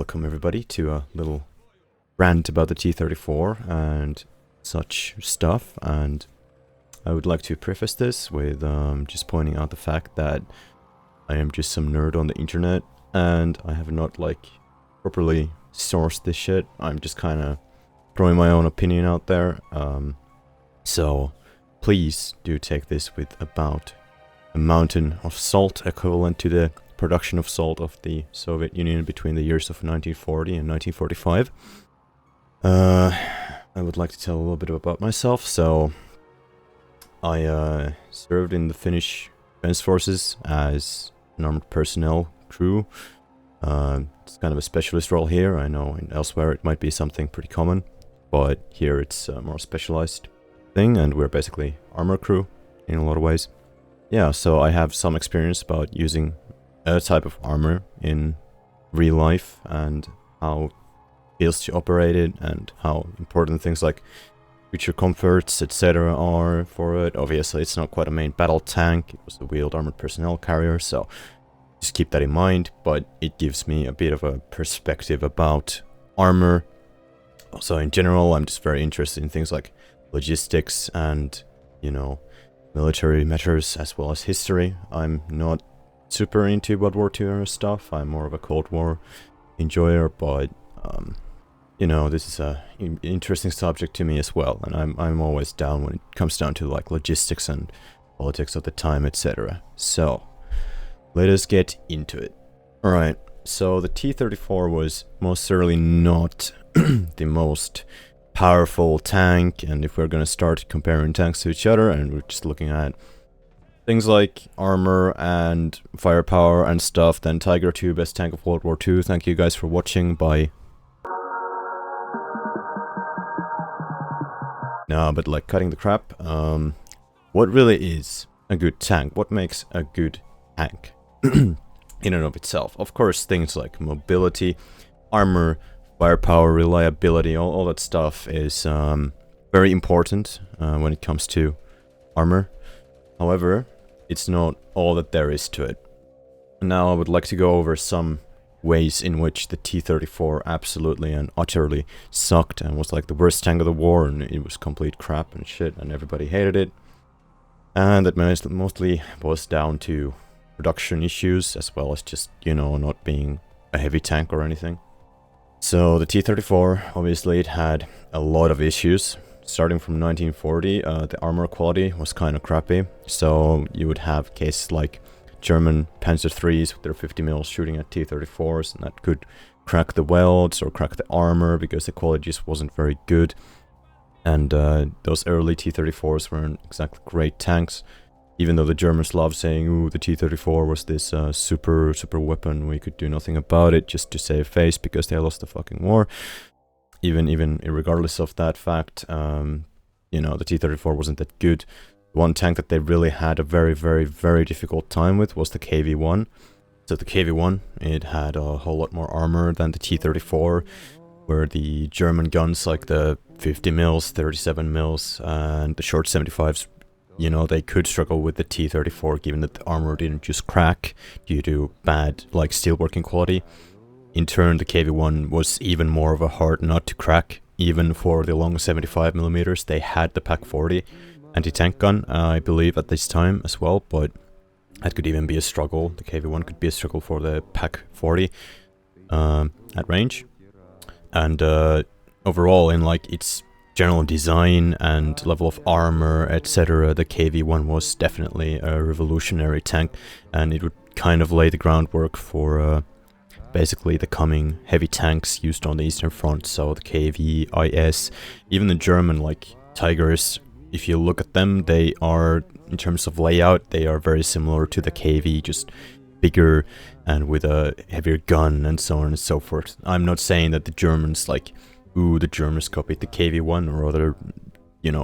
welcome everybody to a little rant about the T-34 and such stuff. And I would like to preface this with just pointing out the fact that I am just some nerd on the internet and I have not properly sourced this shit. I'm just kind of throwing my own opinion out there. So please do take this with about a mountain of salt equivalent to the production of salt of the Soviet Union between the years of 1940 and 1945. I would like to tell a little bit about myself. So I served in the Finnish Defense Forces as an armored personnel crew. It's kind of a specialist role here. I know elsewhere it might be something pretty common, but here it's a more specialized thing, and we're basically armor crew in a lot of ways. Yeah, so I have some experience about using a type of armor in real life and how it feels to operate it and how important things like creature comforts, etc. are for it. Obviously, it's not quite a main battle tank. It was a wheeled armored personnel carrier, so just keep that in mind. But it gives me a bit of a perspective about armor. Also, in general, I'm just very interested in things like logistics and, military matters as well as history. I'm not super into World War II era stuff. I'm more of a Cold War enjoyer, but this is a interesting subject to me as well, and I'm always down when it comes down to logistics and politics of the time, etc. So let us get into it. All right. So the T-34 was most certainly not the most powerful tank, and if we're going to start comparing tanks to each other and we're just looking at things like armor and firepower and stuff, then Tiger II, best tank of World War II. Thank you guys for watching. Bye. No, but cutting the crap, what really is a good tank? What makes a good tank in and of itself? Of course, things like mobility, armor, firepower, reliability, all that stuff is very important when it comes to armor. However, it's not all that there is to it. Now I would like to go over some ways in which the T-34 absolutely and utterly sucked and was the worst tank of the war, and it was complete crap and shit and everybody hated it. And that mostly was down to production issues as well as just, not being a heavy tank or anything. So the T-34, obviously it had a lot of issues. Starting from 1940, the armor quality was kind of crappy. So you would have cases like German Panzer IIIs with their 50mm shooting at T-34s, and that could crack the welds or crack the armor because the quality just wasn't very good. And those early T-34s weren't exactly great tanks. Even though the Germans loved saying, ooh, the T-34 was this super weapon, we could do nothing about it just to save face because they lost the fucking war. Even regardless of that fact, the T-34 wasn't that good. One tank that they really had a very, very, very difficult time with was the KV-1. So the KV-1, it had a whole lot more armor than the T-34, where the German guns like the 50mm, 37mm, and the short 75s, they could struggle with the T-34 given that the armor didn't just crack due to bad steelworking quality. In turn, the KV-1 was even more of a hard nut to crack. Even for the long 75mm, they had the PaK-40 anti-tank gun, I believe, at this time as well, but that could even be a struggle. The KV-1 could be a struggle for the PaK-40 at range. And overall, in its general design and level of armor, etc., the KV-1 was definitely a revolutionary tank, and it would kind of lay the groundwork for basically the coming heavy tanks used on the Eastern Front. So the KV, IS, even the German Tigers, if you look at them, they are, in terms of layout, they are very similar to the KV, just bigger and with a heavier gun and so on and so forth. I'm not saying that the Germans ooh, the Germans copied the KV-1 or other,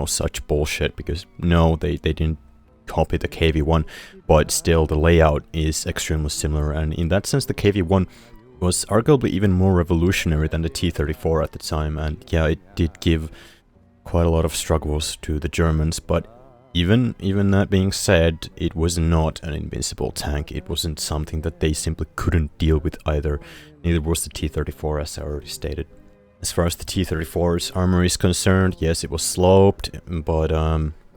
such bullshit, because no, they didn't copy the KV-1, but still the layout is extremely similar, and in that sense the KV-1 was arguably even more revolutionary than the T-34 at the time, and yeah, it did give quite a lot of struggles to the Germans, but Even that being said, it was not an invincible tank. It wasn't something that they simply couldn't deal with either. Neither was the T-34, as I already stated. As far as the T-34's armor is concerned, yes, it was sloped, but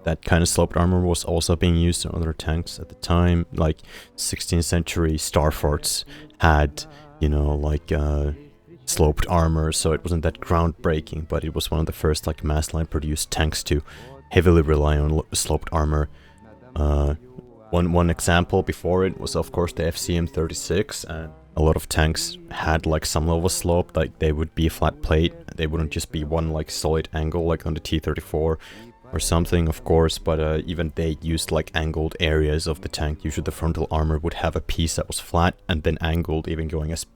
that kind of sloped armor was also being used on other tanks at the time. Like 16th century Starforts had, you know, like sloped armor, so it wasn't that groundbreaking, but it was one of the first like mass line produced tanks to heavily rely on sloped armor. One example before it was of course the FCM-36, and a lot of tanks had like some level of slope, like they would be a flat plate, they wouldn't just be one like solid angle like on the T-34 or something, of course, but even they used like angled areas of the tank. Usually the frontal armor would have a piece that was flat and then angled, even going as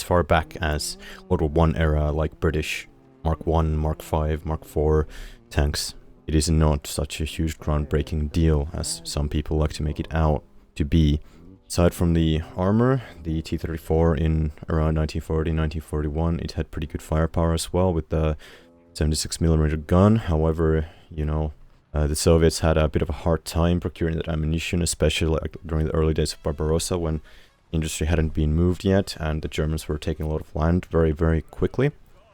far back as World War I era, like British Mark 1, Mark 5, Mark 4 tanks. It is not such a huge groundbreaking deal as some people like to make it out to be. Aside from the armor, the T-34 in around 1940, 1941, it had pretty good firepower as well with the 76mm gun. However, you know, the Soviets had a bit of a hard time procuring that ammunition, especially like during the early days of Barbarossa, when industry hadn't been moved yet and the Germans were taking a lot of land very, very quickly.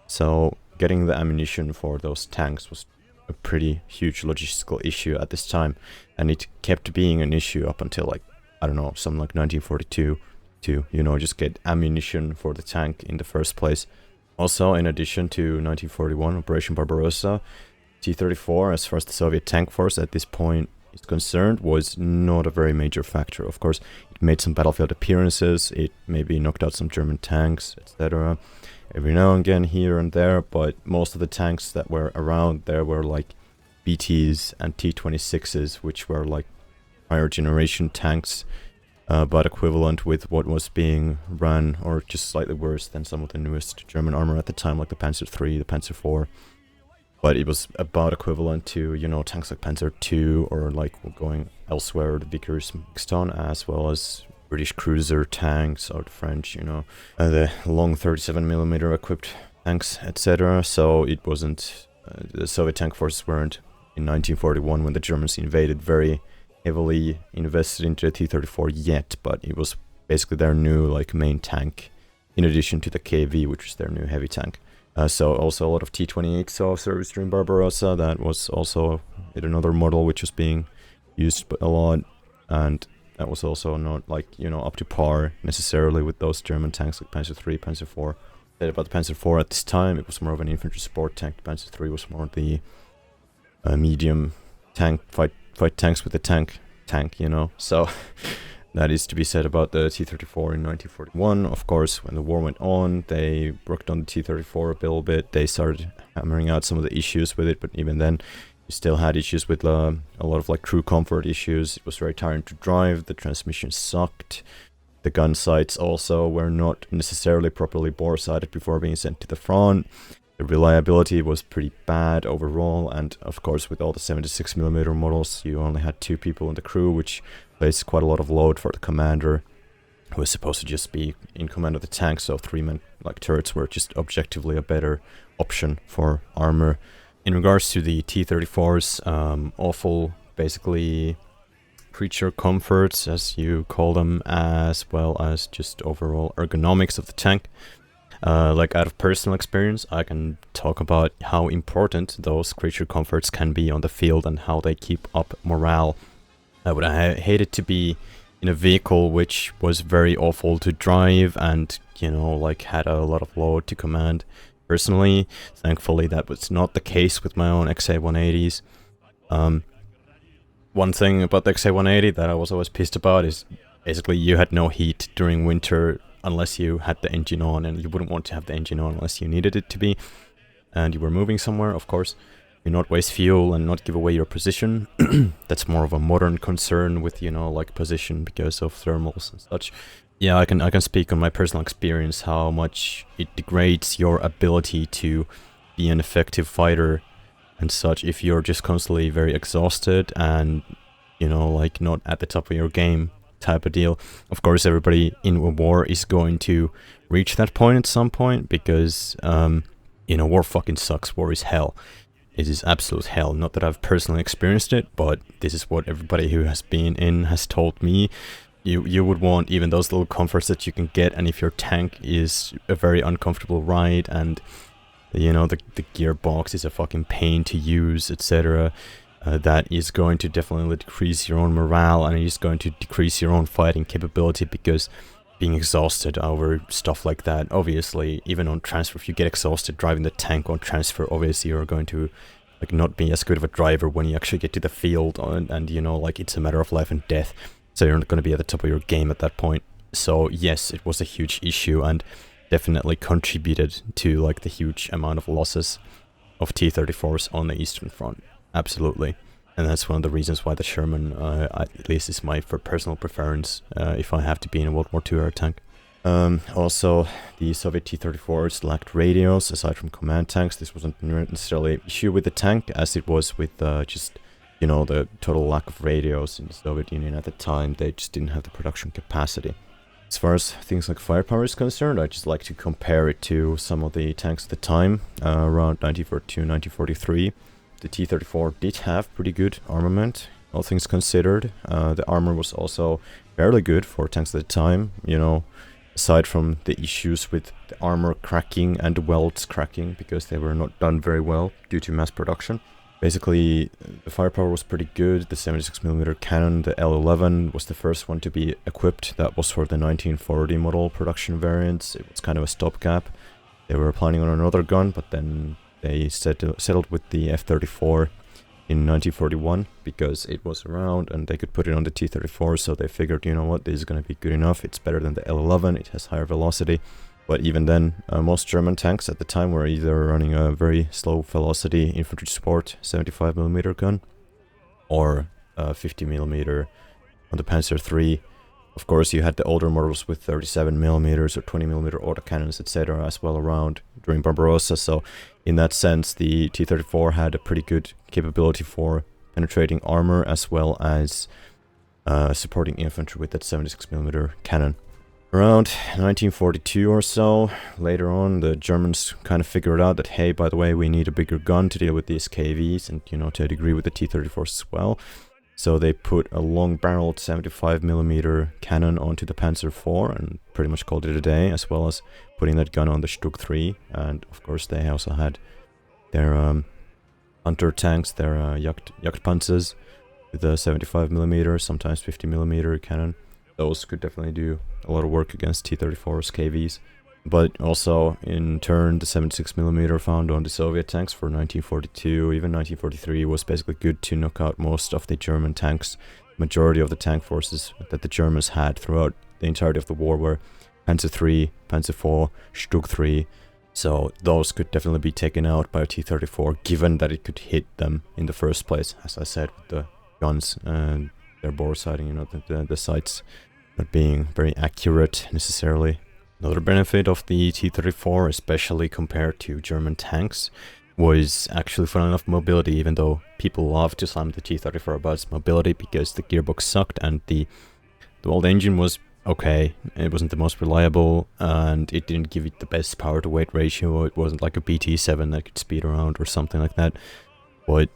So getting the ammunition for those tanks was a pretty huge logistical issue at this time, and it kept being an issue up until like, I don't know, something like 1942 to, you know, just get ammunition for the tank in the first place. Also, in addition to 1941 Operation Barbarossa, T-34, as far as the Soviet tank force at this point is concerned, was not a very major factor. Of course, it made some battlefield appearances, it maybe knocked out some German tanks, etc. every now and again here and there, but most of the tanks that were around there were like BTs and T-26s, which were like higher generation tanks, but equivalent with what was being run, or just slightly worse than some of the newest German armor at the time, like the Panzer III, the Panzer IV. But it was about equivalent to, you know, tanks like Panzer II, or like going elsewhere, the Vickers mixed on, as well as British cruiser tanks, or the French, you know, the long 37mm equipped tanks, etc. So it wasn't, the Soviet tank forces weren't, in 1941, when the Germans invaded, very heavily invested into the T-34 yet, but it was basically their new like main tank, in addition to the KV, which was their new heavy tank. So also a lot of T-28 saw service during Barbarossa. That was also another model which was being used a lot, and that was also not like, you know, up to par necessarily with those German tanks like Panzer III, Panzer IV. About the Panzer IV at this time, it was more of an infantry support tank. The Panzer III was more the medium tank, fight tanks with the tank, you know. So that is to be said about the T-34 in 1941. Of course, when the war went on, they worked on the T-34 a little bit. They started hammering out some of the issues with it, but even then, you still had issues with a lot of like crew comfort issues. It was very tiring to drive. The transmission sucked. The gun sights also were not necessarily properly bore-sighted before being sent to the front. The reliability was pretty bad overall, and of course with all the 76mm models, you only had 2 people in the crew, which placed quite a lot of load for the commander, who was supposed to just be in command of the tank, so 3-man like turrets were just objectively a better option for armor. In regards to the T-34's awful, basically, creature comforts, as you call them, as well as just overall ergonomics of the tank, like out of personal experience, I can talk about how important those creature comforts can be on the field and how they keep up morale. I would hate it to be in a vehicle which was very awful to drive and, you know, like had a lot of load to command. Personally, thankfully that was not the case with my own XA-180s. One thing about the XA-180 that I was always pissed about is basically you had no heat during winter unless you had the engine on, and you wouldn't want to have the engine on unless you needed it to be, and you were moving somewhere, of course. You not waste fuel and not give away your position. That's more of a modern concern with, you know, like position because of thermals and such. Yeah, I can speak on my personal experience how much it degrades your ability to be an effective fighter and such if you're just constantly very exhausted and, you know, like not at the top of your game type of deal. Of course, everybody in a war is going to reach that point at some point because, you know, war fucking sucks. War is hell. it is absolute hell. Not that I've personally experienced it, but this is what everybody who has been in has told me. You would want even those little comforts that you can get, and if your tank is a very uncomfortable ride, and you know the gearbox is a fucking pain to use, etc., that is going to definitely decrease your own morale, and it is going to decrease your own fighting capability, because being exhausted over stuff like that, obviously, even on transfer, if you get exhausted driving the tank on transfer, obviously you're going to like not be as good of a driver when you actually get to the field, and you know, like, it's a matter of life and death. So you're not going to be at the top of your game at that point. So yes, it was a huge issue and definitely contributed to like the huge amount of losses of T-34s on the Eastern Front. Absolutely. And that's one of the reasons why the Sherman, at least is my personal preference if I have to be in a World War II air tank. Also, the Soviet T-34s lacked radios. Aside from command tanks, this wasn't necessarily an issue with the tank, as it was with just, you know, the total lack of radios in the Soviet Union at the time. They just didn't have the production capacity. As far as things like firepower is concerned, I just like to compare it to some of the tanks at the time, around 1942, 1943. The T-34 did have pretty good armament, all things considered. The armor was also fairly good for tanks at the time, you know, aside from the issues with the armor cracking and the welds cracking, because they were not done very well due to mass production. Basically, the firepower was pretty good. The 76mm cannon, the L11, was the first one to be equipped. That was for the 1940 model production variants. It was kind of a stopgap. They were planning on another gun, but then they settled with the F-34 in 1941 because it was around and they could put it on the T-34, so they figured, you know what, this is going to be good enough. It's better than the L11, it has higher velocity. But even then, most German tanks at the time were either running a very slow velocity infantry support 75mm gun or 50mm on the Panzer III. Of course, you had the older models with 37mm or 20mm autocannons, etc. as well around during Barbarossa. So in that sense, the T-34 had a pretty good capability for penetrating armor as well as supporting infantry with that 76mm cannon. Around 1942 or so, later on, the Germans kind of figured out that, hey, by the way, we need a bigger gun to deal with these KVs and, you know, to a degree with the T-34s as well. So they put a long-barreled 75mm cannon onto the Panzer IV and pretty much called it a day, as well as putting that gun on the Stug 3. And, of course, they also had their hunter tanks, their Jagdpanzers with a 75mm, sometimes 50mm cannon. Those could definitely do a lot of work against T-34's KVs. But also, in turn, the 76mm found on the Soviet tanks for 1942, even 1943, was basically good to knock out most of the German tanks. Majority of the tank forces that the Germans had throughout the entirety of the war were Panzer III, Panzer IV, Stug 3. So those could definitely be taken out by a T-34, given that it could hit them in the first place, as I said, with the guns and their bore sighting, you know, the sights not being very accurate necessarily. Another benefit of the T-34, especially compared to German tanks, was actually, fun enough, mobility, even though people love to slam the T-34 about its mobility because the gearbox sucked and the old engine was okay. It wasn't the most reliable and it didn't give it the best power to weight ratio. It wasn't like a BT-7 that could speed around or something like that. But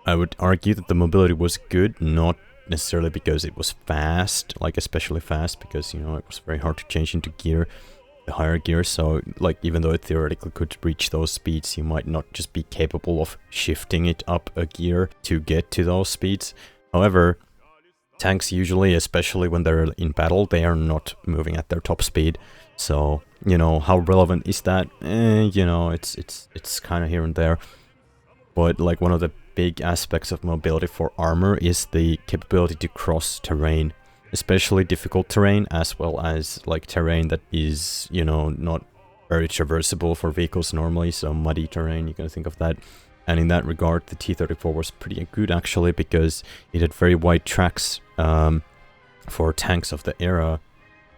I would argue that the mobility was good, not necessarily because it was fast, like especially fast, because, you know, it was very hard to change into gear, the higher gear. So, like, even though it theoretically could reach those speeds, you might not just be capable of shifting it up a gear to get to those speeds. However, tanks usually, especially when they're in battle, they are not moving at their top speed. So, you know, how relevant is that? You know, it's kind of here and there. But, like, one of the big aspects of mobility for armor is the capability to cross terrain, especially difficult terrain, as well as like terrain that is, you know, not very traversable for vehicles normally, so muddy terrain, you can think of that. And in that regard, the T-34 was pretty good actually, because it had very wide tracks for tanks of the era,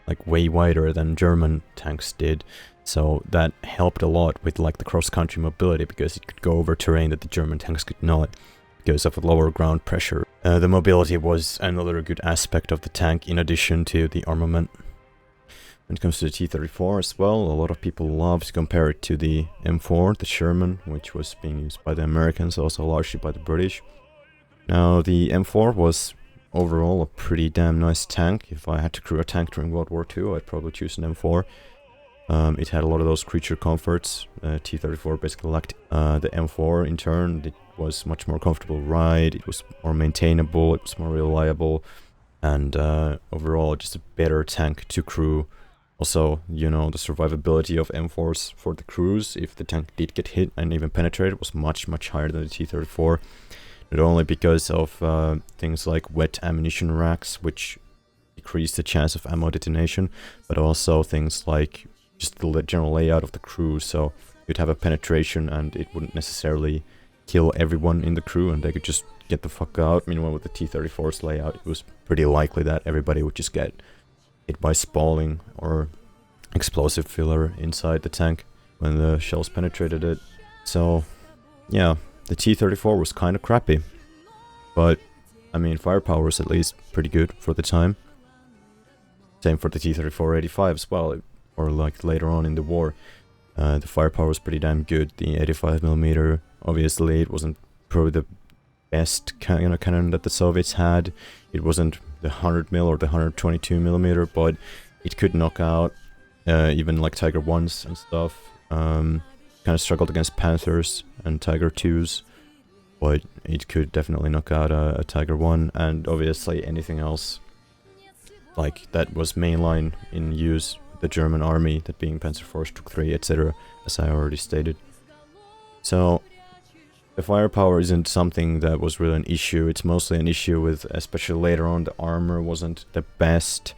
like way wider than German tanks did. So that helped a lot with like the cross-country mobility, because it could go over terrain that the German tanks could not because of a lower ground pressure. The mobility was another good aspect of the tank in addition to the armament. When it comes to the T-34 as well, a lot of people love to compare it to the M4, the Sherman, which was being used by the Americans, also largely by the British. Now, the M4 was overall a pretty damn nice tank. If I had to crew a tank during World War II, I'd probably choose an M4. It had a lot of those creature comforts. T-34 basically lacked. The M4 in turn, it was much more comfortable ride, it was more maintainable, it was more reliable, and overall just a better tank to crew. Also, you know, the survivability of M4s for the crews, if the tank did get hit and even penetrated, was much higher than the T-34. Not only because of things like wet ammunition racks, which decrease the chance of ammo detonation, but also things like just the general layout of the crew. So you'd have a penetration and it wouldn't necessarily kill everyone in the crew and they could just get the fuck out. Meanwhile, with the T-34's layout, it was pretty likely that everybody would just get hit by spalling or explosive filler inside the tank when the shells penetrated it. So yeah, the T-34 was kind of crappy, but I mean, firepower was at least pretty good for the time. Same for the T-34-85 as well, or like later on in the war. The firepower was pretty damn good. The 85mm, obviously, it wasn't probably the best cannon that the Soviets had. It wasn't the 100mm or the 122mm, but it could knock out even like Tiger 1s and stuff. Kind of struggled against Panthers and Tiger 2s, but it could definitely knock out a Tiger 1, and obviously anything else like that was mainline in use with the German army, that being Panzer IV, Stuck 3, etc., as I already stated. So the firepower isn't something that was really an issue. It's mostly an issue with, especially later on, the armor wasn't the best,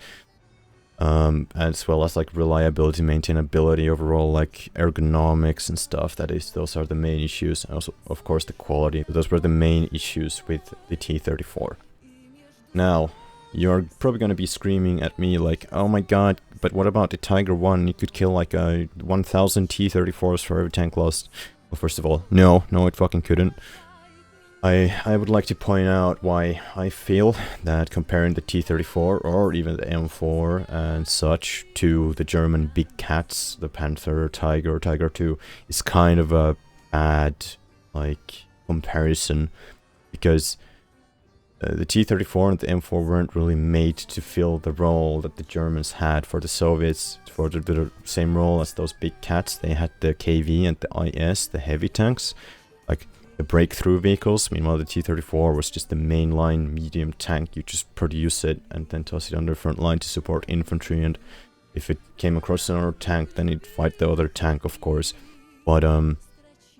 as well as like reliability, maintainability, overall like ergonomics and stuff. Those are the main issues. Also, of course, the quality. Those were the main issues with the T-34. Now, you're probably going to be screaming at me like, oh my god, but what about the Tiger 1? You could kill like 1,000 T-34s for every tank lost. Well, first of all, no, it fucking couldn't. I would like to point out why I feel that comparing the T-34 or even the M4 and such to the German big cats, the Panther, Tiger, Tiger 2, is kind of a bad like comparison, because the T-34 and the M4 weren't really made to fill the role that the Germans had for the Soviets, for the same role as those big cats. They had the KV and the IS, the heavy tanks, like the breakthrough vehicles. Meanwhile, the T-34 was just the mainline medium tank. You just produce it and then toss it on the front line to support infantry, and if it came across another tank, then it'd fight the other tank, of course. But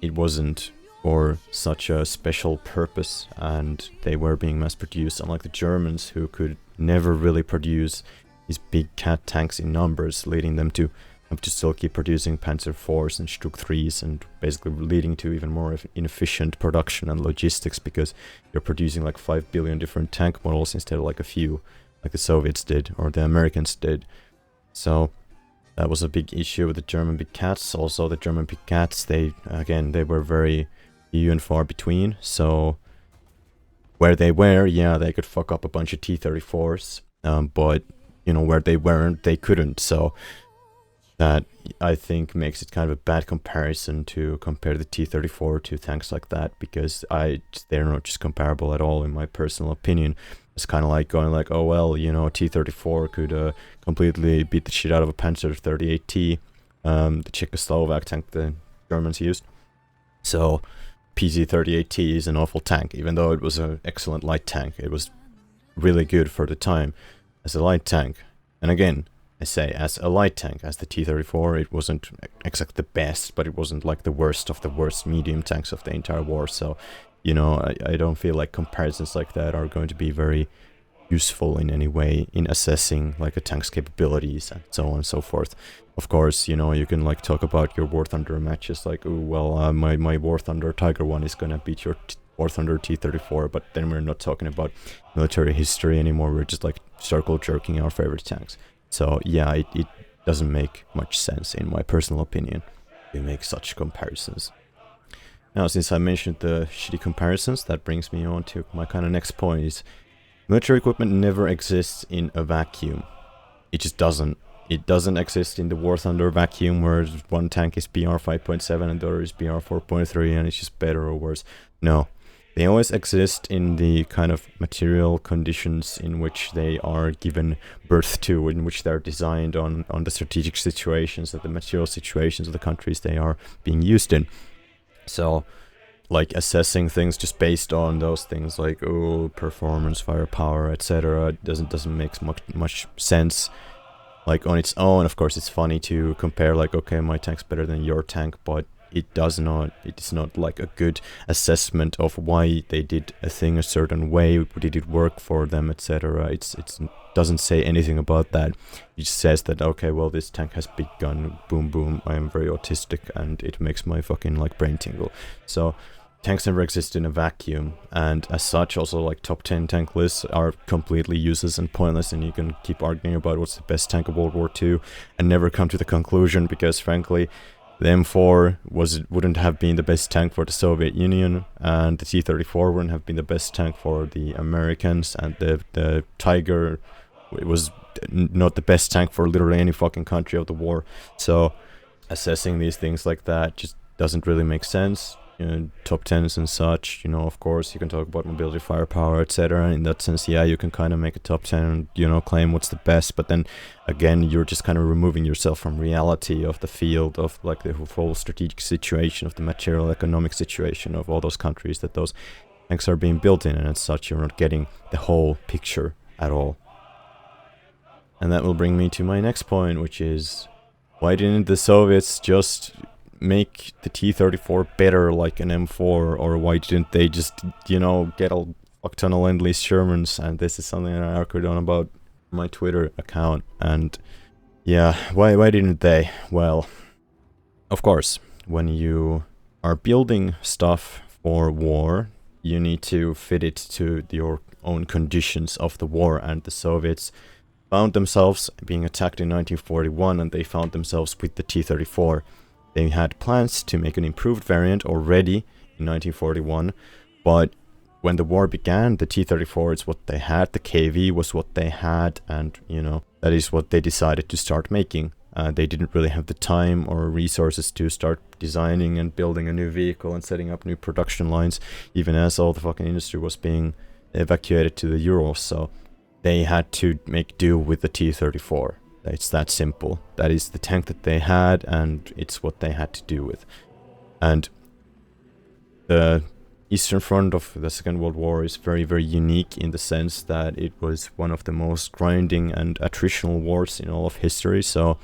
it wasn't for such a special purpose, and they were being mass produced, unlike the Germans, who could never really produce these big cat tanks in numbers, leading them to have to still keep producing Panzer IVs and Stuck 3s, and basically leading to even more inefficient production and logistics, because you're producing like 5 billion different tank models instead of like a few, like the Soviets did or the Americans did. So that was a big issue with the German big cats. Also, the German big cats, they were very few and far between, so where they were, yeah, they could fuck up a bunch of T-34s, but you know, where they weren't, they couldn't. So that, I think, makes it kind of a bad comparison to compare the T-34 to tanks like that, because they're not just comparable at all, in my personal opinion. It's kind of like going like, oh well, you know, T-34 could completely beat the shit out of a Panzer 38T, the Czechoslovak tank the Germans used. So PZ-38T is an awful tank, even though it was an excellent light tank. It was really good for the time as a light tank. And again, I say as a light tank, as the T-34, it wasn't exactly the best, but it wasn't like the worst of the worst medium tanks of the entire war. So, you know, I don't feel like comparisons like that are going to be very useful in any way in assessing like a tank's capabilities and so on and so forth. Of course, you know, you can like talk about your War Thunder matches, like, oh well, my War Thunder Tiger 1 is gonna beat your War Thunder T-34, but then we're not talking about military history anymore. We're just like circle jerking our favorite tanks. So yeah, it doesn't make much sense, in my personal opinion, to make such comparisons. Now, since I mentioned the shitty comparisons, that brings me on to my kind of next point is military equipment never exists in a vacuum. It just doesn't. it doesn't exist in the War Thunder vacuum where one tank is BR 5.7 and the other is BR 4.3 and it's just better or worse. No. They always exist in the kind of material conditions in which they are given birth to, in which they're designed on the strategic situations and the material situations of the countries they are being used in. So, like, assessing things just based on those things like, oh, performance, firepower, etc. doesn't make much sense. Like, on its own, of course, it's funny to compare, like, okay, my tank's better than your tank, but it's not like a good assessment of why they did a thing a certain way, did it work for them, etc. It doesn't say anything about that. It just says that, okay, well, this tank has big gun, boom boom, I am very autistic and it makes my fucking like brain tingle. So tanks never exist in a vacuum, and as such also like top 10 tank lists are completely useless and pointless, and you can keep arguing about what's the best tank of World War II and never come to the conclusion, because frankly the M4 wouldn't have been the best tank for the Soviet Union, and the T-34 wouldn't have been the best tank for the Americans, and the Tiger was not the best tank for literally any fucking country of the war. So assessing these things like that just doesn't really make sense. You know, top 10s and such, you know, of course you can talk about mobility, firepower, etc. In that sense, yeah, you can kind of make a top 10 and, you know, claim what's the best, but then again, you're just kind of removing yourself from reality of the field, of like the whole strategic situation, of the material economic situation of all those countries that those tanks are being built in, and as such you're not getting the whole picture at all. And that will bring me to my next point, which is, why didn't the Soviets just make the T-34 better like an M4, or why didn't they just, you know, get a fuck ton of Lend-Lease Shermans? And this is something that I argued on about my Twitter account, and yeah, why didn't they? Well, of course, when you are building stuff for war, you need to fit it to your own conditions of the war, and the Soviets found themselves being attacked in 1941, and they found themselves with the T-34. They had plans to make an improved variant already in 1941, but when the war began, the T-34 is what they had, the KV was what they had, and, you know, that is what they decided to start making. They didn't really have the time or resources to start designing and building a new vehicle and setting up new production lines, even as all the fucking industry was being evacuated to the Urals, so they had to make do with the T-34. It's that simple. That is the tank that they had, and it's what they had to do with. And the Eastern Front of the Second World War is very, very unique in the sense that it was one of the most grinding and attritional wars in all of history. So,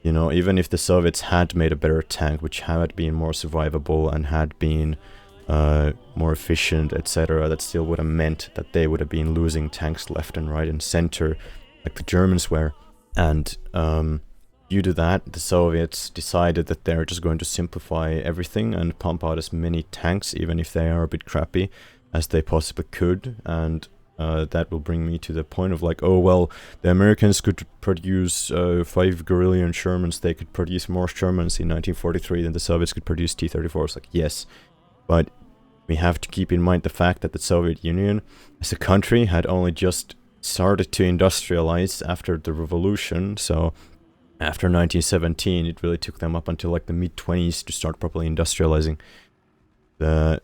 you know, even if the Soviets had made a better tank, which had been more survivable and had been more efficient, etc., that still would have meant that they would have been losing tanks left and right and center, like the Germans were. And due to that, the Soviets decided that they're just going to simplify everything and pump out as many tanks, even if they are a bit crappy, as they possibly could. And that will bring me to the point of like, oh well, the Americans could produce 5 Guerrillian Shermans, they could produce more Shermans in 1943 than the Soviets could produce T-34s. Like, yes, but we have to keep in mind the fact that the Soviet Union as a country had only just started to industrialize after the revolution. So after 1917, it really took them up until like the mid-20s to start properly industrializing. That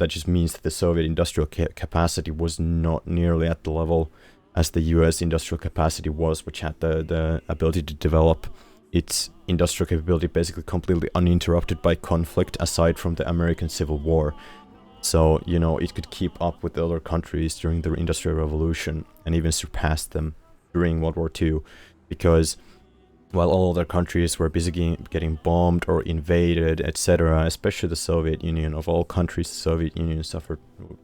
just means that the Soviet industrial capacity was not nearly at the level as the US industrial capacity was, which had the ability to develop its industrial capability basically completely uninterrupted by conflict, aside from the American Civil War. So, you know, it could keep up with the other countries during the Industrial Revolution and even surpass them during World War II, because while all other countries were busy getting bombed or invaded, etc., especially the Soviet Union, of all countries, the Soviet Union suffered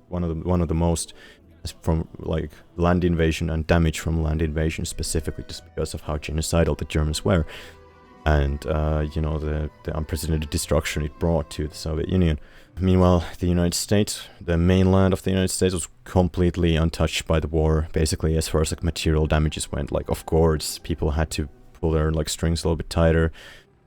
one of the most from like land invasion and damage from land invasion, specifically just because of how genocidal the Germans were, and you know, the unprecedented destruction it brought to the Soviet Union. Meanwhile, the United States, the mainland of the United States, was completely untouched by the war, basically, as far as like material damages went. Like, of course, people had to pull their like strings a little bit tighter.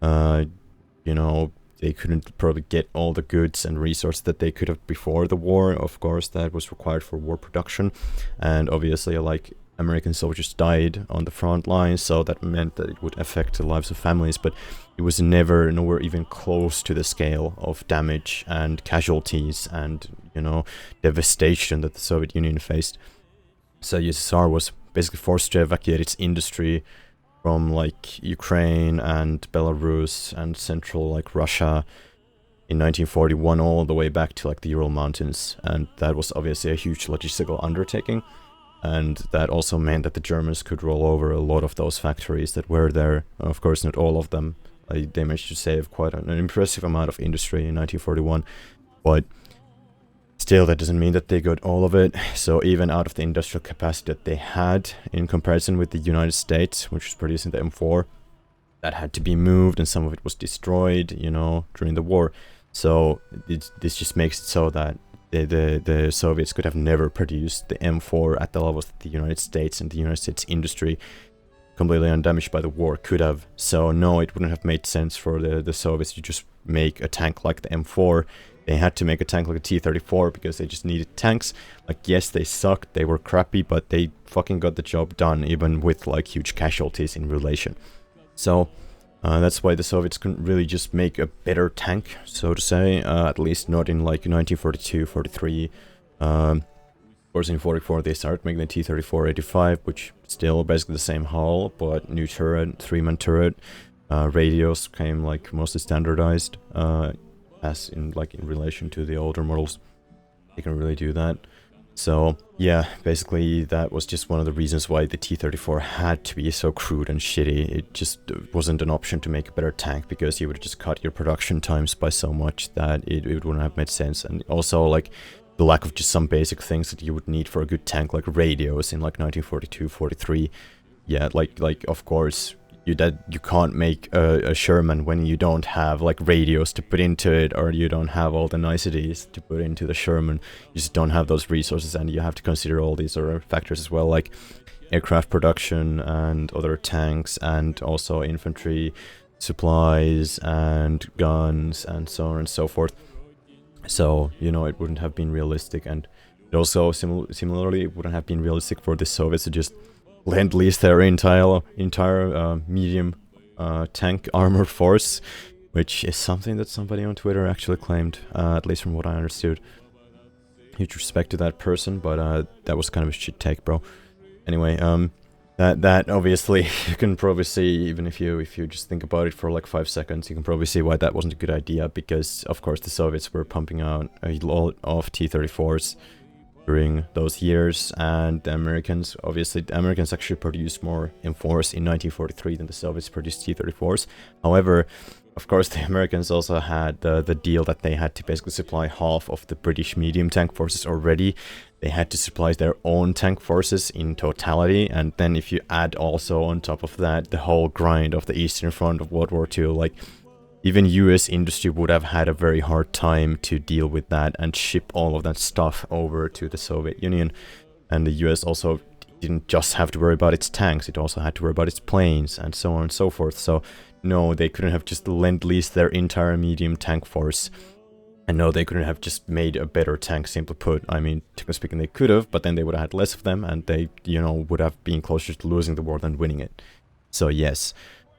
You know, they couldn't probably get all the goods and resources that they could have before the war. Of course, that was required for war production, and obviously, like, American soldiers died on the front lines, so that meant that it would affect the lives of families, but it was nowhere even close to the scale of damage and casualties and, you know, devastation that the Soviet Union faced. So USSR was basically forced to evacuate its industry from like Ukraine and Belarus and central like Russia in 1941 all the way back to like the Ural Mountains, and that was obviously a huge logistical undertaking. And that also meant that the Germans could roll over a lot of those factories that were there. Of course, not all of them. They managed to save quite an impressive amount of industry in 1941. But still, that doesn't mean that they got all of it. So even out of the industrial capacity that they had, in comparison with the United States, which was producing the M4, that had to be moved, and some of it was destroyed, you know, during the war. So this just makes it so that the Soviets could have never produced the M4 at the levels that the United States and the United States industry, completely undamaged by the war, could have. So no, it wouldn't have made sense for the Soviets to just make a tank like the M4. They had to make a tank like a T-34 because they just needed tanks. Like, yes, they sucked, they were crappy, but they fucking got the job done, even with like huge casualties in relation. So that's why the Soviets couldn't really just make a better tank, so to say, at least not in like 1942, 43. Of course, in 44 they started making the T-34-85, which still basically the same hull, but new turret, 3-man turret. Radios came like mostly standardized, as in like in relation to the older models. They can really do that. So yeah, basically that was just one of the reasons why the T-34 had to be so crude and shitty. It just wasn't an option to make a better tank, because you would have just cut your production times by so much that it wouldn't have made sense. And also like the lack of just some basic things that you would need for a good tank, like radios in like 1942, 43. Yeah, like of course you can't make a Sherman when you don't have like radios to put into it, or you don't have all the niceties to put into the Sherman. You just don't have those resources, and you have to consider all these other factors as well, like aircraft production and other tanks, and also infantry supplies and guns and so on and so forth. So, you know, it wouldn't have been realistic, and it also similarly it wouldn't have been realistic for the Soviets to just lend-lease their entire medium tank armored force, which is something that somebody on Twitter actually claimed, at least from what I understood. Huge respect to that person, but that was kind of a shit take, bro. Anyway, that obviously you can probably see, even if you just think about it for like 5 seconds, you can probably see why that wasn't a good idea, because of course the Soviets were pumping out a lot of T-34s during those years, and the Americans actually produced more M4s in 1943 than the Soviets produced T-34s. However, of course, the Americans also had the deal that they had to basically supply half of the British medium tank forces already. They had to supply their own tank forces in totality, and then if you add also on top of that the whole grind of the Eastern Front of World War II, like, even US industry would have had a very hard time to deal with that and ship all of that stuff over to the Soviet Union. And the US also didn't just have to worry about its tanks, it also had to worry about its planes and so on and so forth. So no, they couldn't have just lend-leased their entire medium tank force. And no, they couldn't have just made a better tank, simply put. I mean, technically speaking, they could have, but then they would have had less of them, and they, you know, would have been closer to losing the war than winning it. So yes,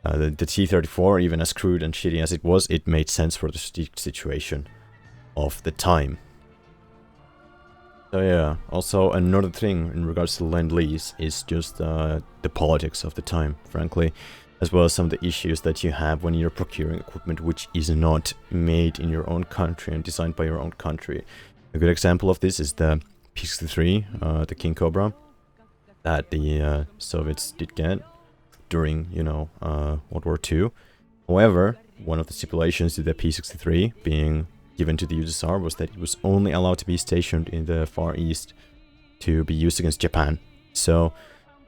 the T-34, even as crude and shitty as it was, it made sense for the strategic situation of the time. So yeah, also another thing in regards to Lend-Lease is just the politics of the time, frankly, as well as some of the issues that you have when you're procuring equipment which is not made in your own country and designed by your own country. A good example of this is the P-63, the King Cobra, that the Soviets did get during, you know, World War II. However, one of the stipulations to the P-63 being given to the USSR was that it was only allowed to be stationed in the Far East to be used against Japan. So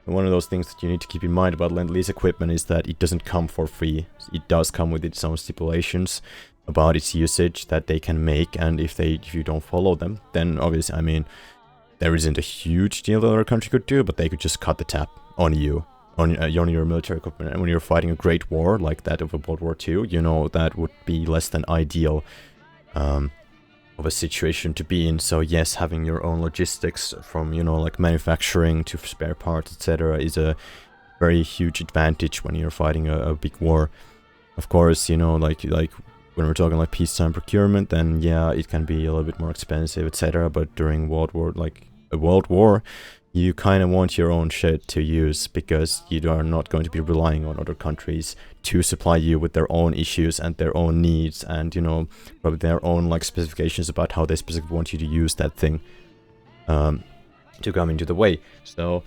one of those things that you need to keep in mind about Lend-Lease equipment is that it doesn't come for free. It does come with its own stipulations about its usage that they can make, and if you don't follow them, then obviously, I mean, there isn't a huge deal that our country could do, but they could just cut the tap on you, on your military equipment. And when you're fighting a great war like that of World War II, you know, that would be less than ideal of a situation to be in. So yes, having your own logistics from, you know, like manufacturing to spare parts, etc., is a very huge advantage when you're fighting a big war. Of course, you know, like when we're talking like peacetime procurement, then yeah, it can be a little bit more expensive, etc. But during World War, you kind of want your own shit to use, because you are not going to be relying on other countries to supply you with their own issues and their own needs, and, you know, probably their own like specifications about how they specifically want you to use that thing to come into the way. So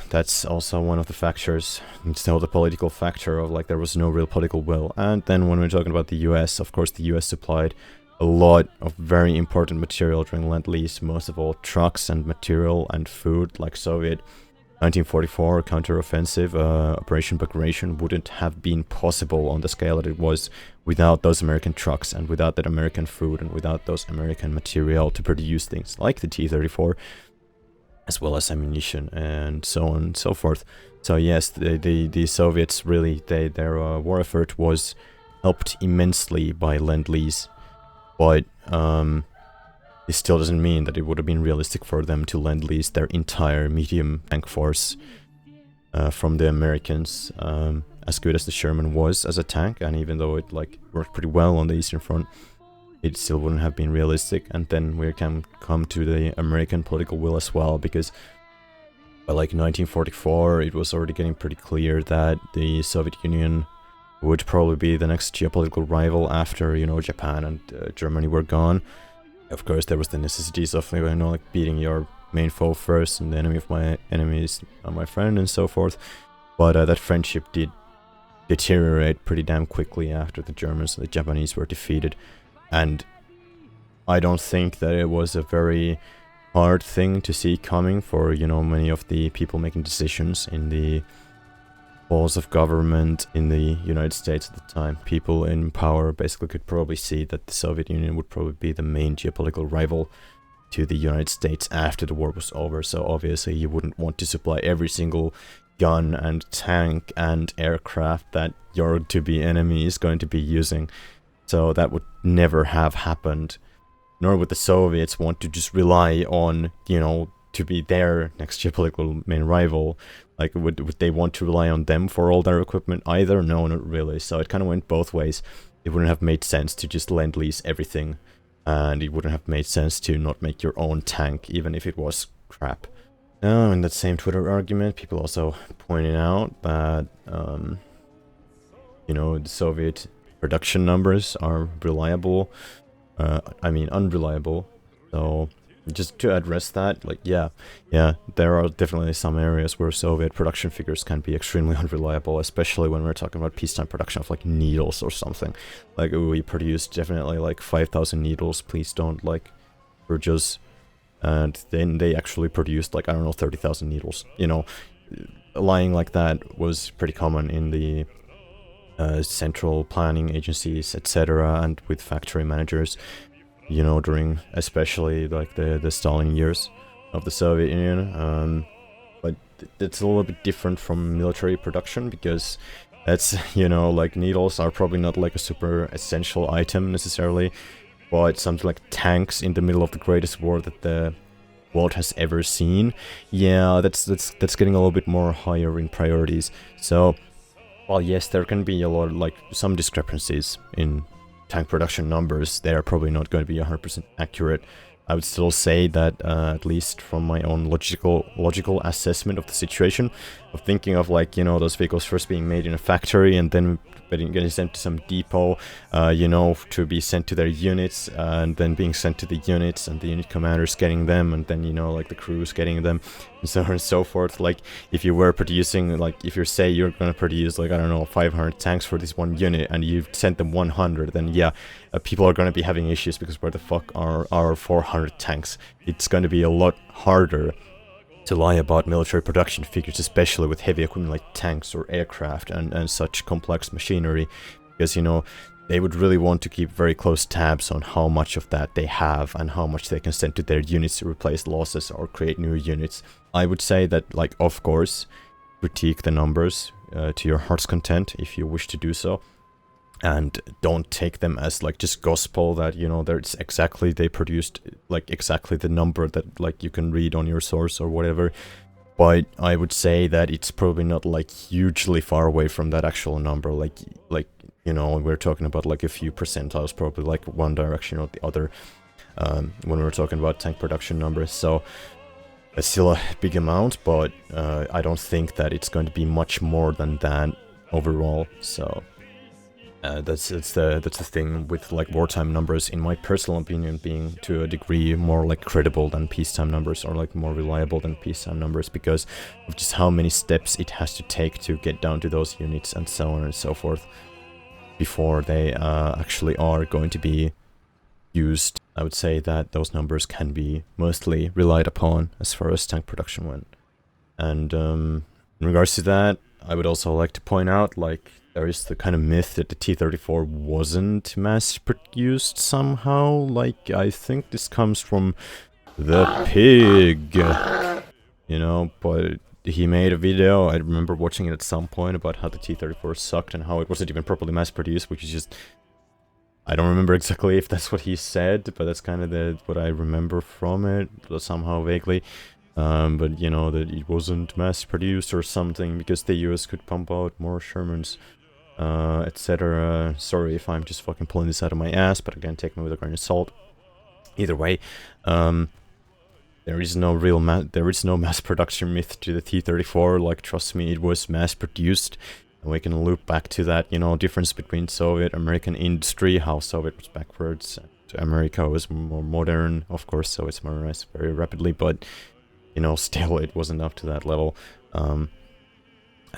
that's also one of the factors. It's still the political factor of like there was no real political will. And then when we're talking about the US, of course the US supplied a lot of very important material during Lend-Lease, most of all trucks and material and food. Like Soviet 1944 counteroffensive, Operation Bagration wouldn't have been possible on the scale that it was without those American trucks and without that American food and without those American material to produce things like the T-34, as well as ammunition and so on and so forth. So yes, the Soviets really, their war effort was helped immensely by Lend-Lease, but it still doesn't mean that it would have been realistic for them to Lend-Lease their entire medium tank force from the Americans, as good as the Sherman was as a tank, and even though it like worked pretty well on the Eastern Front, it still wouldn't have been realistic. And then we can come to the American political will as well, because by like 1944 it was already getting pretty clear that the Soviet Union would probably be the next geopolitical rival after, you know, Japan and Germany were gone. Of course, there was the necessities of, you know, like beating your main foe first, and the enemy of my enemies my friend, and so forth. But that friendship did deteriorate pretty damn quickly after the Germans and the Japanese were defeated. And I don't think that it was a very hard thing to see coming for, you know, many of the people making decisions in the halls of government in the United States at the time. People in power basically could probably see that the Soviet Union would probably be the main geopolitical rival to the United States after the war was over. So obviously you wouldn't want to supply every single gun and tank and aircraft that your to-be enemy is going to be using. So that would never have happened. Nor would the Soviets want to just rely on, you know, to be their next geopolitical main rival. Like, would they want to rely on them for all their equipment either? No, not really. So it kind of went both ways. It wouldn't have made sense to just Lend-Lease everything, and it wouldn't have made sense to not make your own tank, even if it was crap. Now, in that same Twitter argument, people also pointed out that, you know, the Soviet production numbers are reliable. Unreliable. So just to address that, like, yeah, there are definitely some areas where Soviet production figures can be extremely unreliable, especially when we're talking about peacetime production of like needles or something. Like, we produced definitely like 5,000 needles, please don't like produce. And then they actually produced like, I don't know, 30,000 needles. You know, lying like that was pretty common in the central planning agencies, etc., and with factory managers, you know, during especially like the Stalin years of the Soviet Union. But it's a little bit different from military production, because that's, you know, like needles are probably not like a super essential item necessarily, but something like tanks in the middle of the greatest war that the world has ever seen, yeah, that's getting a little bit more higher in priorities. So while yes, there can be a lot of, like, some discrepancies in tank production numbers, they are probably not going to be 100% accurate. I would still say that, at least from my own logical assessment of the situation, of thinking of, like, you know, those vehicles first being made in a factory and then getting sent to some depot, you know, to be sent to their units, and then being sent to the units, and the unit commanders getting them, and then, you know, like the crews getting them, and so on and so forth. Like, if you were producing, like, if you say you're gonna produce, like, I don't know, 500 tanks for this one unit, and you've sent them 100, then yeah, people are gonna be having issues, because where the fuck are our 400 tanks? It's gonna be a lot harder to lie about military production figures, especially with heavy equipment like tanks or aircraft and such complex machinery, because, you know, they would really want to keep very close tabs on how much of that they have and how much they can send to their units to replace losses or create new units. I would say that, like, of course, critique the numbers to your heart's content if you wish to do so, and don't take them as like just gospel that, you know, there's exactly, they produced like exactly the number that like you can read on your source or whatever. But I would say that it's probably not like hugely far away from that actual number. Like you know, we're talking about like a few percentiles, probably like one direction or the other, when we're talking about tank production numbers. So it's still a big amount, but I don't think that it's going to be much more than that overall. So that's the thing with like wartime numbers, in my personal opinion, being to a degree more like credible than peacetime numbers, or like more reliable than peacetime numbers, because of just how many steps it has to take to get down to those units and so on and so forth before they actually are going to be used. I would say that those numbers can be mostly relied upon as far as tank production went. And in regards to that, I would also like to point out, like, there is the kind of myth that the T-34 wasn't mass-produced somehow. Like, I think this comes from the pig, you know, but he made a video, I remember watching it at some point, about how the T-34 sucked and how it wasn't even properly mass-produced, which is just... I don't remember exactly if that's what he said, but that's kind of what I remember from it, somehow vaguely. But, you know, that it wasn't mass-produced or something because the US could pump out more Shermans, etc. Sorry if I'm just fucking pulling this out of my ass, but again, take me with a grain of salt. Either way, there is no mass production myth to the T-34. Like, trust me, it was mass-produced. And we can loop back to that, you know, difference between Soviet-American industry, how Soviet was backwards, and America was more modern, of course, so it's modernized very rapidly, but, you know, still it wasn't up to that level. And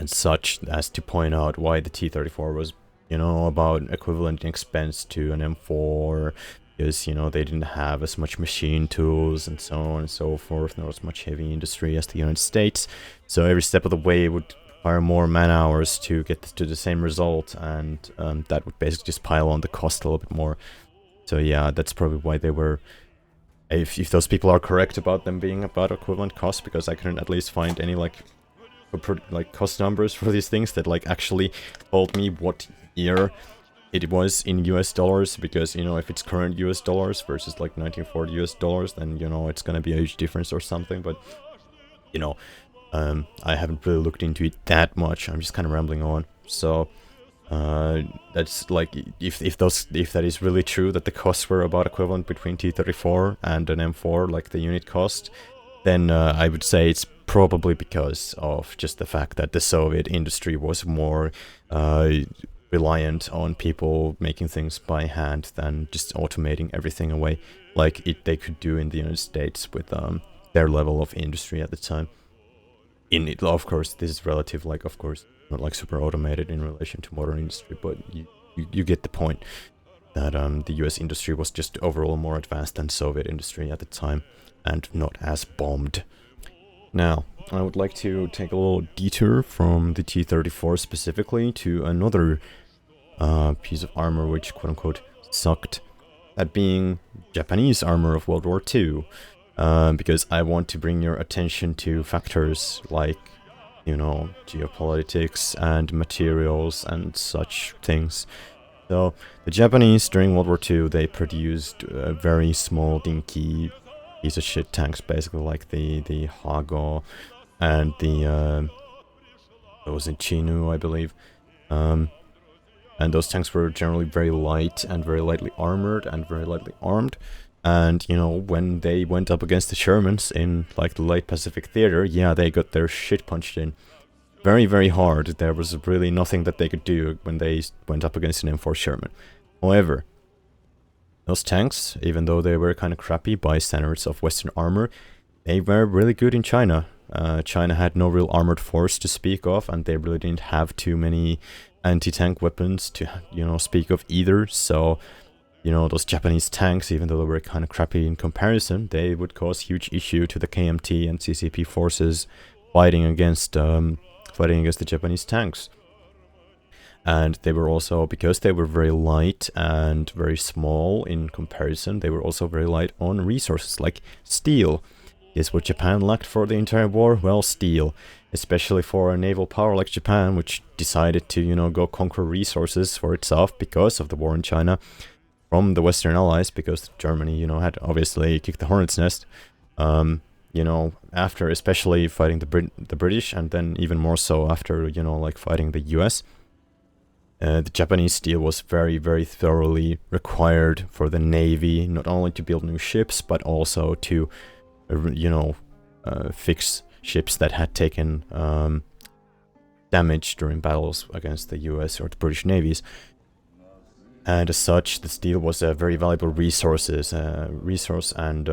such as to point out why the T-34 was, you know, about equivalent in expense to an M4, because, you know, they didn't have as much machine tools and so on and so forth, not as much heavy industry as the United States, so every step of the way would require more man hours to get to the same result, and that would basically just pile on the cost a little bit more. So yeah, that's probably why they were, if those people are correct about them being about equivalent cost, because I couldn't at least find any like cost numbers for these things that like actually told me what year it was in US dollars, because, you know, if it's current US dollars versus like 1940 US dollars, then, you know, it's gonna be a huge difference or something. But, you know, I haven't really looked into it that much. I'm just kind of rambling on. So that's like, if that is really true, that the costs were about equivalent between T-34 and an M4, like the unit cost, then I would say it's probably because of just the fact that the Soviet industry was more reliant on people making things by hand than just automating everything away, like they could do in the United States with their level of industry at the time. In it, of course, this is relative, like, of course, not like super automated in relation to modern industry, but you get the point that the US industry was just overall more advanced than Soviet industry at the time, and not as bombed. Now, I would like to take a little detour from the T-34 specifically to another piece of armor which, quote-unquote, sucked, that being Japanese armor of World War II. Because I want to bring your attention to factors like, you know, geopolitics and materials and such things. So, the Japanese, during World War II, they produced very small, dinky piece of shit tanks, basically like the Hago and the, that was in Chinu, I believe. And those tanks were generally very light and very lightly armored and very lightly armed. And, you know, when they went up against the Shermans in, like, the late Pacific Theater, yeah, they got their shit punched in very, very hard. There was really nothing that they could do when they went up against an M4 Sherman. However, those tanks, even though they were kind of crappy by standards of Western armor, they were really good in China. China had no real armored force to speak of, and they really didn't have too many anti-tank weapons to, you know, speak of either, so... You know, those Japanese tanks, even though they were kind of crappy in comparison, they would cause huge issue to the KMT and CCP forces fighting against the Japanese tanks. And they were also, because they were very light and very small in comparison, they were also very light on resources like steel. Guess what Japan lacked for the entire war? Well, steel. Especially for a naval power like Japan, which decided to, you know, go conquer resources for itself because of the war in China from the Western Allies, because Germany, you know, had obviously kicked the hornet's nest. You know, after especially fighting the British, and then even more so after, you know, like fighting the US. The Japanese steel was very, very thoroughly required for the Navy, not only to build new ships, but also to, you know, fix ships that had taken damage during battles against the US or the British navies. And as such, the steel was a very valuable resource, and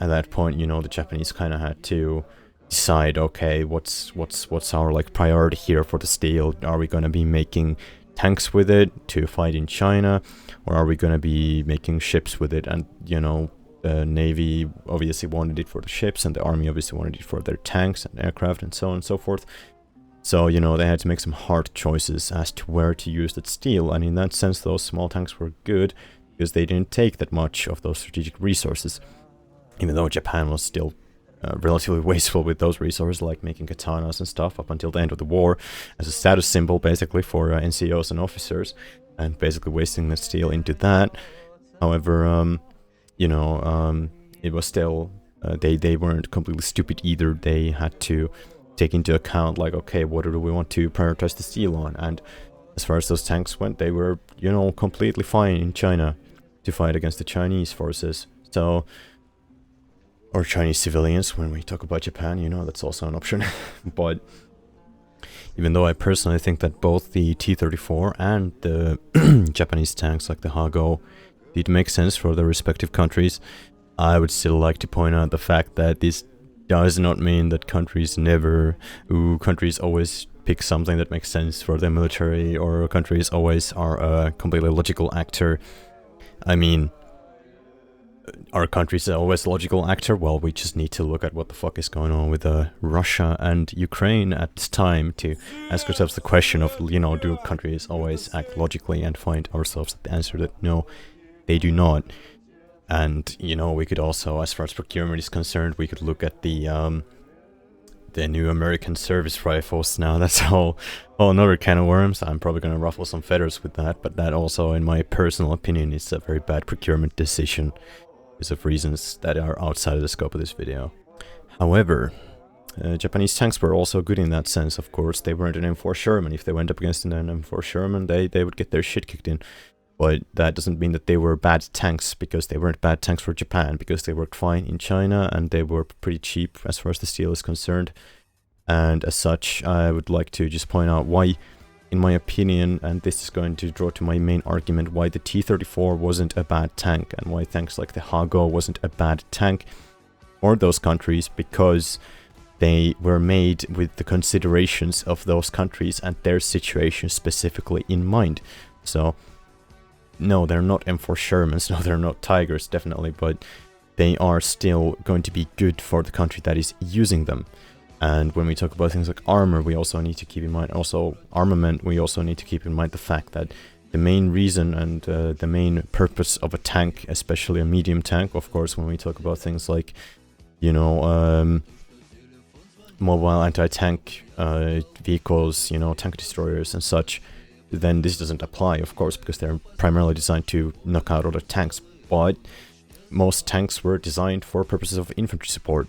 at that point, you know, the Japanese kind of had to decide, okay, what's our like priority here for the steel? Are we going to be making tanks with it to fight in China, or are we going to be making ships with it? And, you know, the Navy obviously wanted it for the ships, and the Army obviously wanted it for their tanks and aircraft and so on and so forth. So, you know, they had to make some hard choices as to where to use that steel, and in that sense those small tanks were good because they didn't take that much of those strategic resources, even though Japan was still relatively wasteful with those resources, like making katanas and stuff up until the end of the war as a status symbol basically for NCOs and officers, and basically wasting the steel into that. However, you know, it was still, they weren't completely stupid either. They had to take into account, like, okay, what do we want to prioritize the steel on? And as far as those tanks went, they were, you know, completely fine in China to fight against the Chinese forces. So, or Chinese civilians, when we talk about Japan, you know, that's also an option. But even though I personally think that both the T-34 and the Japanese tanks like the Hago did make sense for their respective countries, I would still like to point out the fact that this does not mean that countries always pick something that makes sense for their military, or countries always are a completely logical actor. I mean, are countries always a logical actor? Well, we just need to look at what the fuck is going on with Russia and Ukraine at this time to ask ourselves the question of, you know, do countries always act logically, and find ourselves the answer that no, they do not. And, you know, we could also, as far as procurement is concerned, we could look at the new American service rifles. Now, that's all another can of worms. I'm probably going to ruffle some feathers with that, but that also, in my personal opinion, is a very bad procurement decision because of reasons that are outside of the scope of this video. However, Japanese tanks were also good in that sense, of course. They weren't an M4 Sherman. If they went up against an M4 Sherman, they would get their shit kicked in. But that doesn't mean that they were bad tanks, because they weren't bad tanks for Japan, because they worked fine in China and they were pretty cheap as far as the steel is concerned. And as such, I would like to just point out why, in my opinion, and this is going to draw to my main argument, why the T-34 wasn't a bad tank, and why tanks like the Hago wasn't a bad tank for those countries, because they were made with the considerations of those countries and their situation specifically in mind. So, no, they're not M4 Shermans, no, they're not Tigers, definitely, but they are still going to be good for the country that is using them. And when we talk about things like armor, we also need to keep in mind, also armament, we also need to keep in mind the fact that the main reason and the main purpose of a tank, especially a medium tank, of course, when we talk about things like, you know, mobile anti-tank vehicles, you know, tank destroyers and such, then this doesn't apply, of course, because they're primarily designed to knock out other tanks. But most tanks were designed for purposes of infantry support,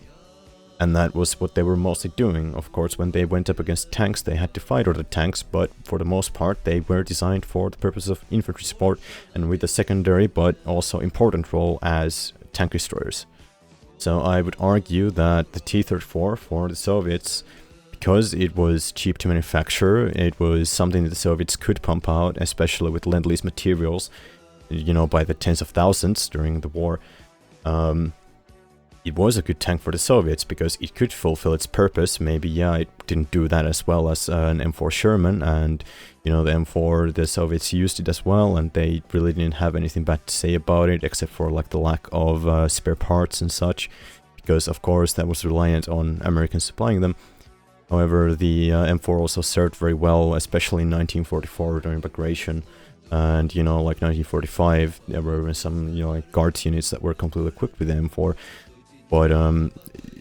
and that was what they were mostly doing. Of course, when they went up against tanks, they had to fight other tanks, but for the most part, they were designed for the purpose of infantry support, and with a secondary but also important role as tank destroyers. So I would argue that the T-34 for the Soviets, because it was cheap to manufacture, it was something that the Soviets could pump out, especially with Lend-Lease materials, you know, by the tens of thousands during the war. It was a good tank for the Soviets because it could fulfill its purpose. Maybe, yeah, it didn't do that as well as an M4 Sherman, and, you know, the M4, the Soviets used it as well, and they really didn't have anything bad to say about it, except for, like, the lack of spare parts and such, because, of course, that was reliant on Americans supplying them. However, the M4 also served very well, especially in 1944 during Bagration. And, you know, like 1945, there were some, you know, like Guards units that were completely equipped with the M4. But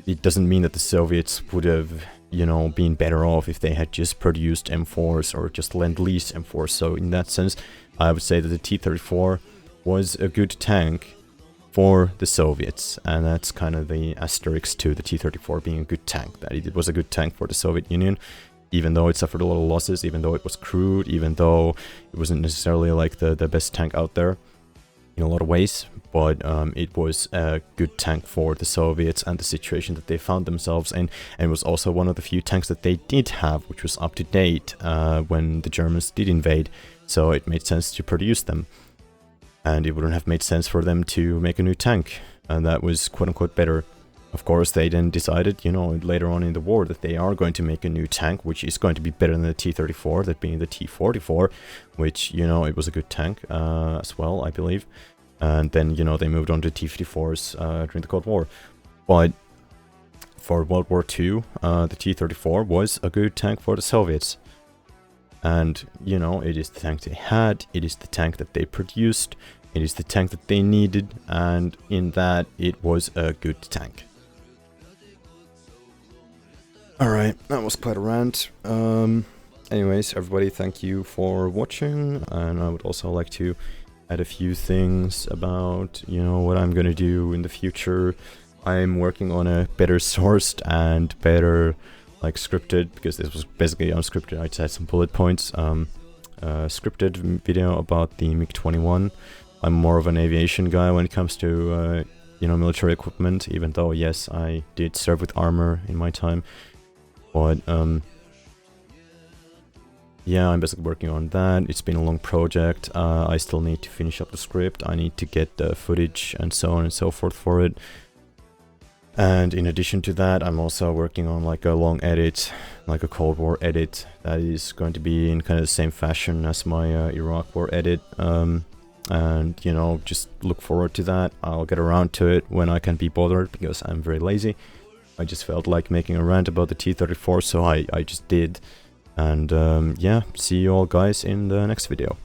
it doesn't mean that the Soviets would have, you know, been better off if they had just produced M4s or just Lend-Lease M4s. So in that sense, I would say that the T-34 was a good tank for the Soviets, and that's kind of the asterisk to the T-34 being a good tank, that it was a good tank for the Soviet Union, even though it suffered a lot of losses, even though it was crude, even though it wasn't necessarily like the best tank out there in a lot of ways, but it was a good tank for the Soviets and the situation that they found themselves in, and it was also one of the few tanks that they did have, which was up to date when the Germans did invade, so it made sense to produce them. And it wouldn't have made sense for them to make a new tank, and that was quote-unquote better. Of course, they then decided, you know, later on in the war that they are going to make a new tank, which is going to be better than the T-34, that being the T-44, which, you know, it was a good tank as well, I believe. And then, you know, they moved on to T-54s during the Cold War. But for World War II, the T-34 was a good tank for the Soviets. And, you know, it is the tank they had, it is the tank that they produced, it is the tank that they needed, and in that, it was a good tank. Alright, that was quite a rant. Anyways, everybody, thank you for watching, and I would also like to add a few things about, you know, what I'm gonna do in the future. I'm working on a better sourced and better like scripted, because this was basically unscripted. I just had some bullet points. Scripted video about the MiG-21. I'm more of an aviation guy when it comes to you know, military equipment, even though yes, I did serve with armor in my time, but yeah, I'm basically working on that. It's been a long project. I still need to finish up the script. I need to get the footage and so on and so forth for it. And in addition to that, I'm also working on like a long edit, like a Cold War edit, that is going to be in kind of the same fashion as my Iraq War edit. And, you know, just look forward to that. I'll get around to it when I can be bothered, because I'm very lazy. I just felt like making a rant about the T-34, so I just did. And yeah, see you all guys in the next video.